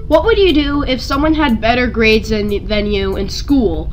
What would you do if someone had better grades than you in school?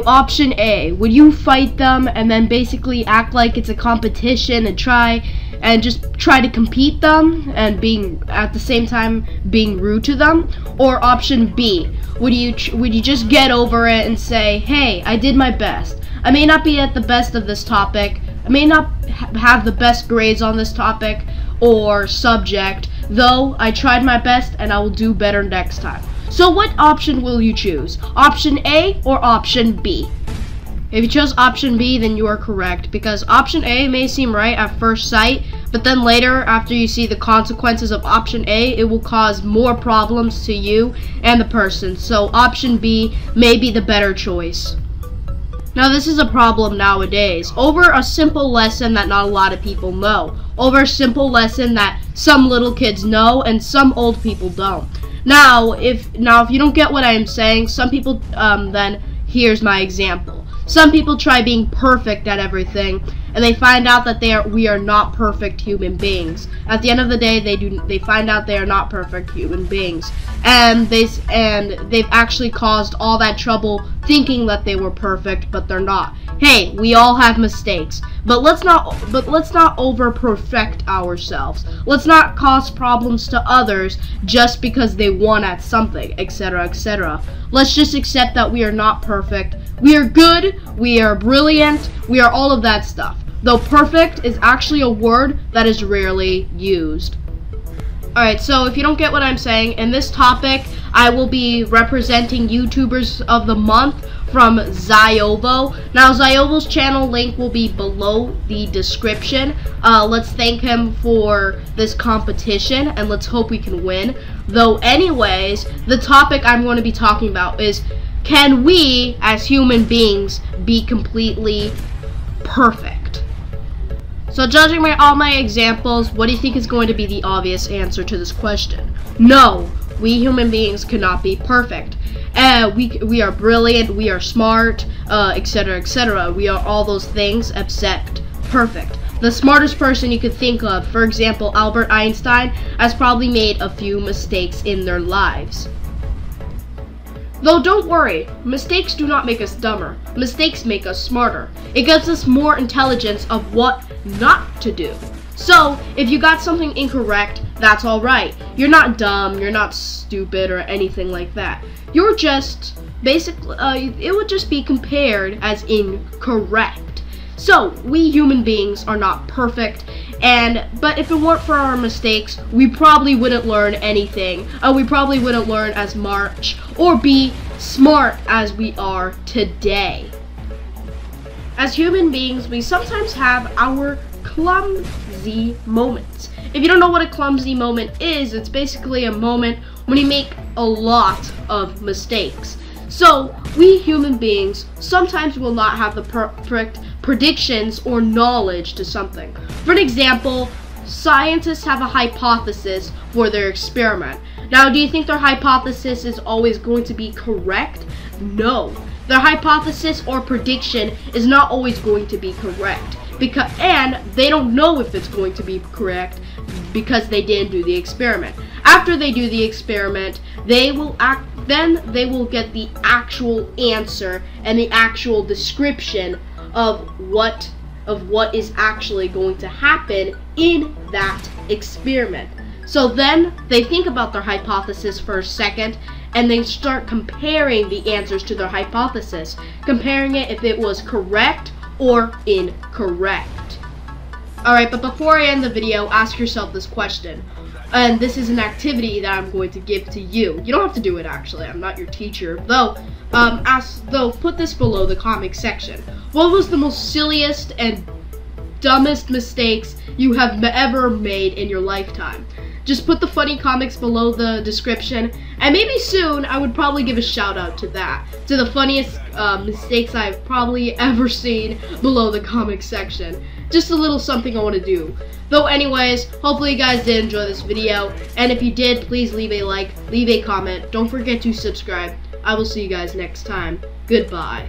Option A, would you fight them and then basically act like it's a competition and try to compete them and being at the same time being rude to them? Or option B, would you just get over it and say, hey, I did my best. I may not be at the best of this topic. I may not have the best grades on this topic or subject, though I tried my best and I will do better next time. So what option will you choose? Option A or option B? If you chose option B, then you are correct, because option A may seem right at first sight, but then later, after you see the consequences of option A, it will cause more problems to you and the person. So option B may be the better choice. Now this is a problem nowadays, over a simple lesson that not a lot of people know, over a simple lesson that some little kids know and some old people don't. Now if you don't get what I'm saying, some people, then here's my example. Some people try being perfect at everything, and they find out that we are not perfect human beings. At the end of the day, they find out they are not perfect human beings, and they've actually caused all that trouble thinking that they were perfect, but they're not. Hey, we all have mistakes, but let's not over perfect ourselves. Let's not cause problems to others just because they won at something, etc., etc. Let's just accept that we are not perfect. We are good, we are brilliant, we are all of that stuff. Though perfect is actually a word that is rarely used. Alright, so if you don't get what I'm saying, in this topic, I will be representing YouTubers of the month from Ziovo. Now, Ziovo's channel link will be below the description. Let's thank him for this competition, and let's hope we can win. Though anyways, the topic I'm going to be talking about is, can we, as human beings, be completely perfect? So judging by all my examples, what do you think is going to be the obvious answer to this question? No, we human beings cannot be perfect. We are brilliant, we are smart, etc., etc. We are all those things except perfect. The smartest person you could think of, for example, Albert Einstein, has probably made a few mistakes in their lives. Though don't worry, mistakes do not make us dumber. Mistakes make us smarter. It gives us more intelligence of what not to do. So, if you got something incorrect, that's alright. You're not dumb, you're not stupid, or anything like that. You're just, basically, it would just be compared as incorrect. So, we human beings are not perfect, but if it weren't for our mistakes, we probably wouldn't learn anything. We probably wouldn't learn as much or be smart as we are today. As human beings, we sometimes have our clumsy moments. If you don't know what a clumsy moment is, it's basically a moment when you make a lot of mistakes. So, we human beings sometimes will not have the perfect predictions or knowledge to something. For an example, scientists have a hypothesis for their experiment. Now, do you think their hypothesis is always going to be correct? No. Their hypothesis or prediction is not always going to be correct. And they don't know if it's going to be correct because they didn't do the experiment. After they do the experiment, they will get the actual answer and the actual description of what is actually going to happen in that experiment. So then they think about their hypothesis for a second, and they start comparing the answers to their hypothesis, comparing it if it was correct or incorrect. Alright, but before I end the video, ask yourself this question. And this is an activity that I'm going to give to you. You don't have to do it, actually. I'm not your teacher. Though, put this below the comment section. What was the most silliest and dumbest mistakes you have ever made in your lifetime? Just put the funny comics below the description, and maybe soon I would probably give a shout out to that, to the funniest mistakes I've probably ever seen below the comic section. Just a little something I want to do. Though anyways, hopefully you guys did enjoy this video, and if you did, please leave a like, leave a comment, don't forget to subscribe. I will see you guys next time. Goodbye.